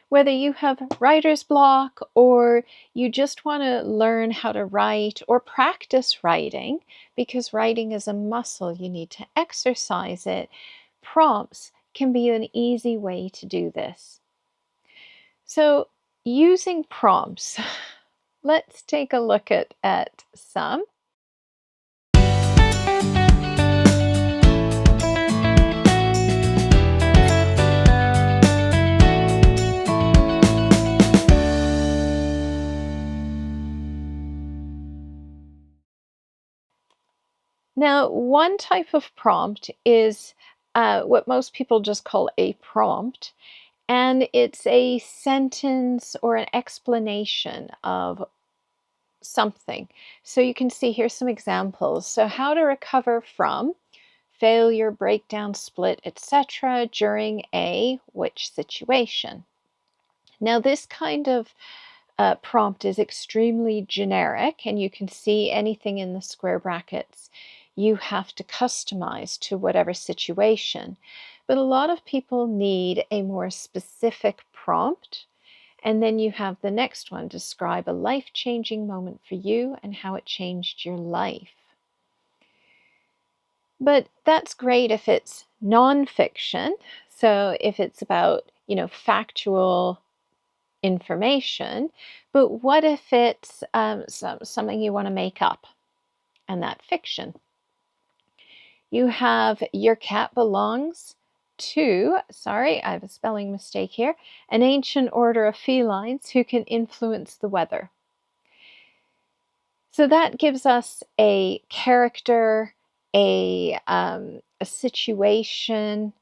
Whether you have writer's block or you just want to learn how to write or practice writing, because writing is a muscle, you need to exercise it, prompts can be an easy way to do this. So, using prompts, let's take a look at some. Now, one type of prompt is what most people just call a prompt, and it's a sentence or an explanation of something. So you can see here's some examples. So, how to recover from failure, breakdown, split, etc. during a which situation. Now, this kind of prompt is extremely generic, and you can see anything in the square brackets you have to customize to whatever situation. But a lot of people need a more specific prompt. And then you have the next one, describe a life-changing moment for you and how it changed your life. But that's great if it's nonfiction. So if it's about, factual information, but what if it's something you want to make up and that fiction? You have your cat belongs to, sorry, I have a spelling mistake here, an ancient order of felines who can influence the weather. So that gives us a character, a situation.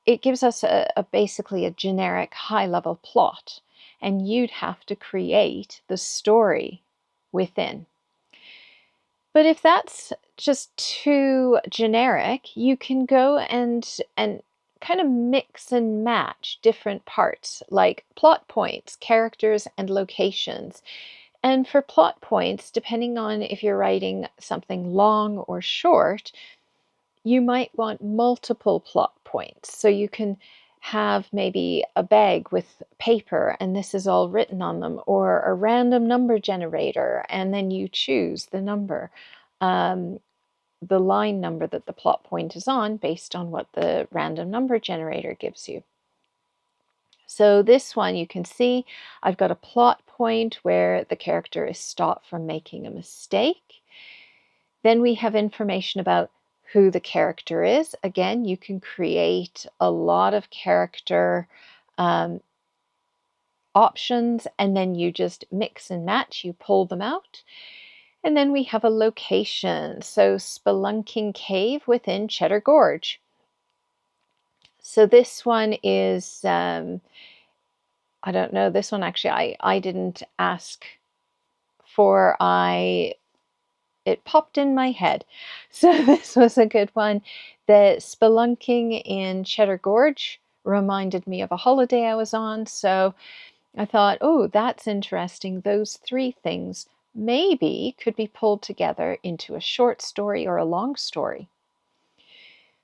It gives us basically a generic high-level plot, and you'd have to create the story within. But if that's just too generic, you can go and kind of mix and match different parts, like plot points, characters, and locations. And for plot points, depending on if you're writing something long or short, you might want multiple plot points. So you can have maybe a bag with paper and this is all written on them, or a random number generator, and then you choose the number, the line number that the plot point is on based on what the random number generator gives you. So this one, you can see I've got a plot point where the character is stopped from making a mistake. Then we have information about who the character is. Again, you can create a lot of character options, and then you just mix and match, you pull them out. And then we have a location. So Spelunking Cave within Cheddar Gorge. So this one is, I don't know, this one actually I didn't ask for, it popped in my head. So this was a good one. The spelunking in Cheddar Gorge reminded me of a holiday I was on. So I thought, oh, that's interesting. Those three things maybe could be pulled together into a short story or a long story.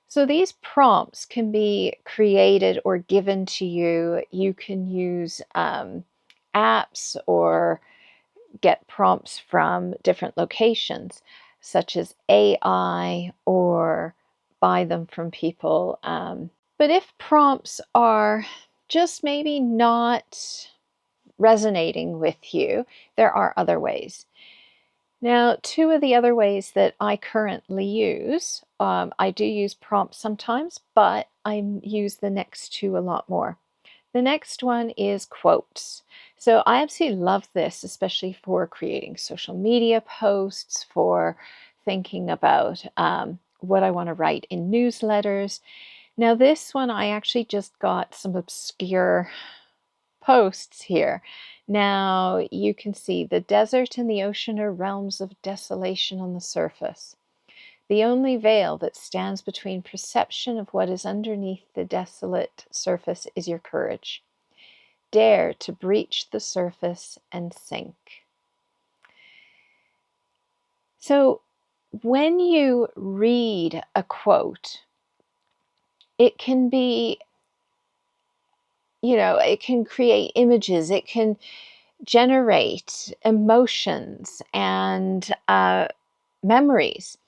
So these prompts can be created or given to you. You can use apps or get prompts from different locations, such as AI, or buy them from people. But if prompts are just maybe not resonating with you, there are other ways. Now, two of the other ways that I currently use, I do use prompts sometimes, but I use the next two a lot more. The next one is quotes. So I absolutely love this, especially for creating social media posts, for thinking about what I want to write in newsletters. Now this one, I actually just got some obscure posts here. Now you can see the desert and the ocean are realms of desolation on the surface. The only veil that stands between perception of what is underneath the desolate surface is your courage. Dare to breach the surface and sink. So when you read a quote, it can be it can create images, it can generate emotions and memories.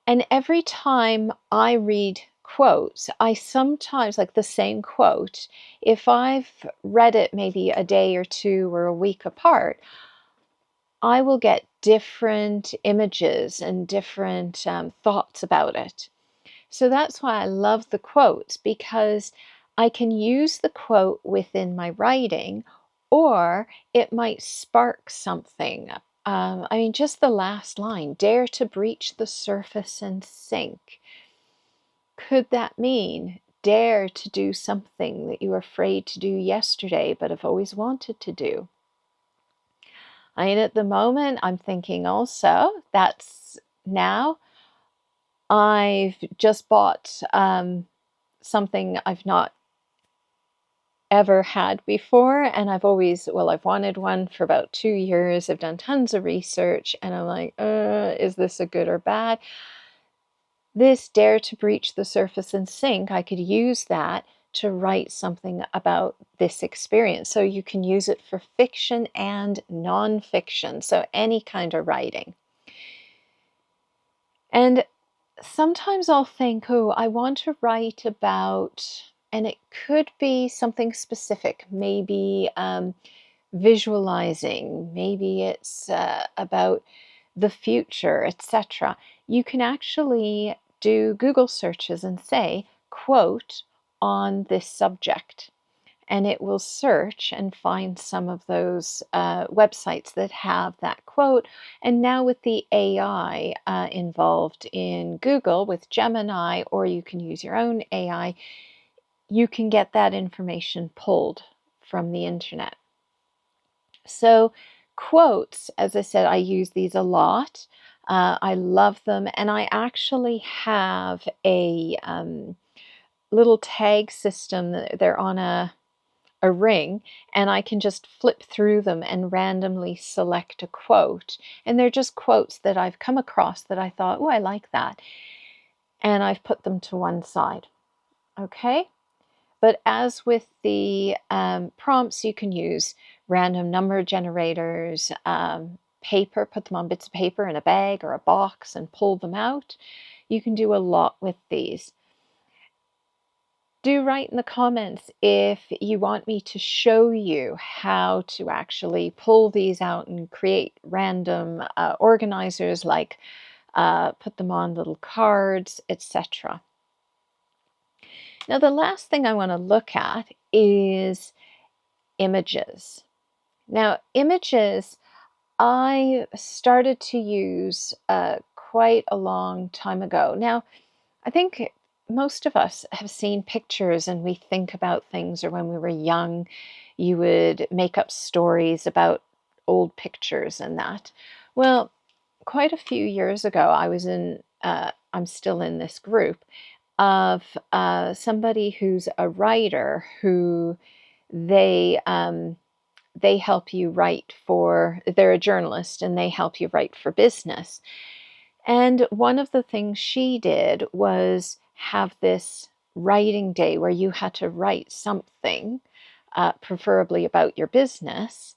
And every time I read quotes, I sometimes, like the same quote, if I've read it maybe a day or two or a week apart, I will get different images and different thoughts about it. So that's why I love the quotes, because I can use the quote within my writing, or it might spark something. I mean, just the last line, dare to breach the surface and sink. Could that mean dare to do something that you were afraid to do yesterday but have always wanted to do? I mean, at the moment, I'm thinking also that's now I've just bought something I've not ever had before, and I've wanted one for about 2 years. I've done tons of research, and I'm like, is this a good or bad? This dare to breach the surface and sink, I could use that to write something about this experience. So you can use it for fiction and nonfiction, so any kind of writing. And sometimes I'll think, oh, I want to write about, and it could be something specific, maybe visualizing, maybe it's about the future, etc. You can actually do Google searches and say, quote on this subject, and it will search and find some of those websites that have that quote. And now with the AI involved in Google with Gemini, or you can use your own AI, you can get that information pulled from the internet. So quotes, as I said, I use these a lot. I love them, and I actually have a little tag system. They're on a ring, and I can just flip through them and randomly select a quote. And they're just quotes that I've come across that I thought, oh, I like that. And I've put them to one side. Okay. But as with the prompts, you can use random number generators, paper, put them on bits of paper in a bag or a box and pull them out. You can do a lot with these. Do write in the comments if you want me to show you how to actually pull these out and create random organizers, like put them on little cards, etc. Now, the last thing I want to look at is images. Now, images I started to use quite a long time ago. Now, I think most of us have seen pictures and we think about things, or when we were young, you would make up stories about old pictures and that. Well, quite a few years ago, I'm still in this group of somebody who's a writer who they, they help you write for, they're a journalist and they help you write for business. And one of the things she did was have this writing day where you had to write something, preferably about your business,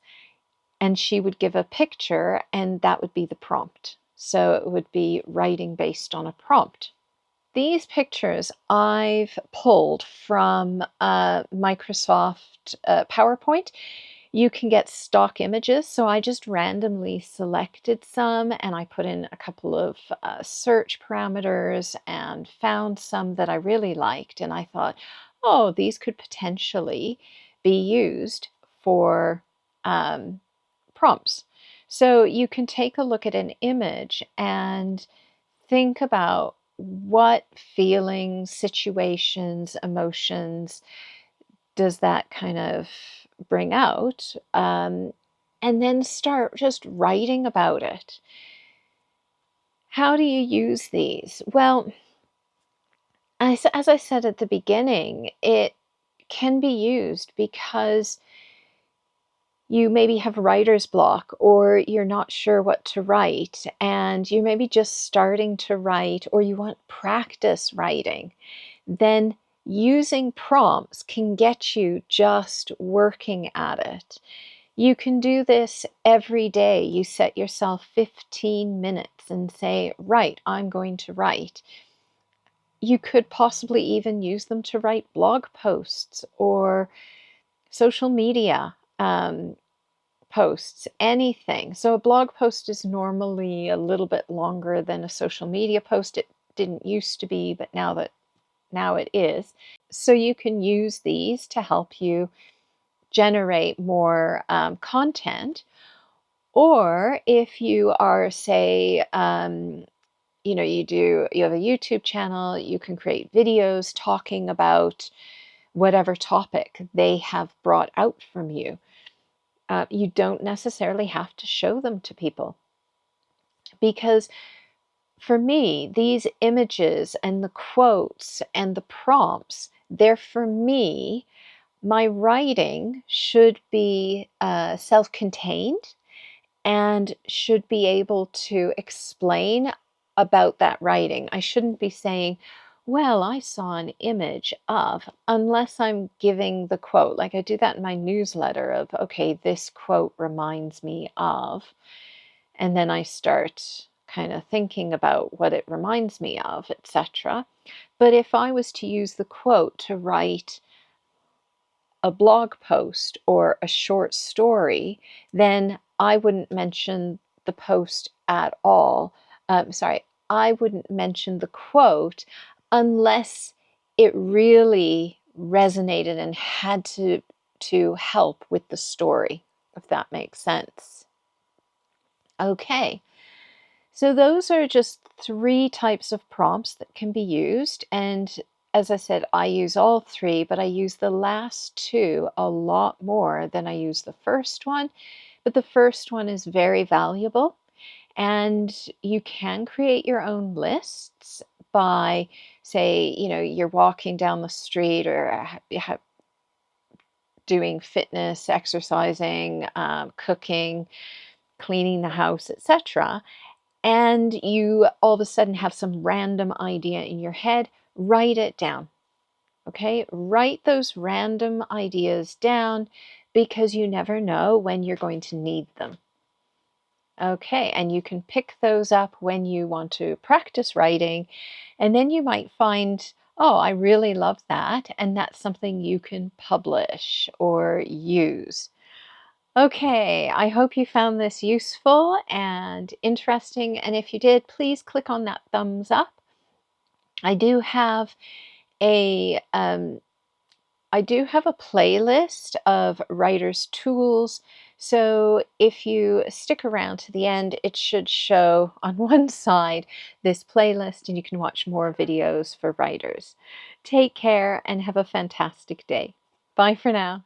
and she would give a picture, and that would be the prompt. So it would be writing based on a prompt. These pictures I've pulled from Microsoft PowerPoint. You can get stock images, so I just randomly selected some and I put in a couple of search parameters and found some that I really liked, and I thought, oh, these could potentially be used for prompts. So you can take a look at an image and think about what feelings, situations, emotions does that kind of bring out, and then start just writing about it. How do you use these? Well, as I said at the beginning, it can be used because you maybe have writer's block, or you're not sure what to write, and you may be just starting to write, or you want practice writing. Then using prompts can get you just working at it. You can do this every day. You set yourself 15 minutes and say, right, I'm going to write. You could possibly even use them to write blog posts or social media posts, anything. So a blog post is normally a little bit longer than a social media post. It didn't used to be, but now it is. So you can use these to help you generate more content. Or if you are, say, you have a YouTube channel, you can create videos talking about whatever topic they have brought out from you. You don't necessarily have to show them to people, because for me, these images and the quotes and the prompts, they're for me. My writing should be self-contained and should be able to explain about that writing. I shouldn't be saying, well, I saw an image of, unless I'm giving the quote. Like I do that in my newsletter of, okay, this quote reminds me of, and then I start kind of thinking about what it reminds me of, etc. But if I was to use the quote to write a blog post or a short story, then I wouldn't mention the post at all. I wouldn't mention the quote unless it really resonated and had to help with the story, if that makes sense. Okay, so those are just 3 types of prompts that can be used. And as I said, I use all 3, but I use the last 2 a lot more than I use the first one. But the first one is very valuable. And you can create your own lists by, say, you're walking down the street or doing fitness, exercising, cooking, cleaning the house, etc. And you all of a sudden have some random idea in your head, write it down. Okay, write those random ideas down, because you never know when you're going to need them. Okay, and you can pick those up when you want to practice writing, and then you might find, oh, I really love that, and that's something you can publish or use. Okay, I hope you found this useful and interesting, and if you did, please click on that thumbs up. I do have a playlist of writer's tools, so if you stick around to the end, it should show on one side this playlist, and you can watch more videos for writers. Take care and have a fantastic day. Bye for now.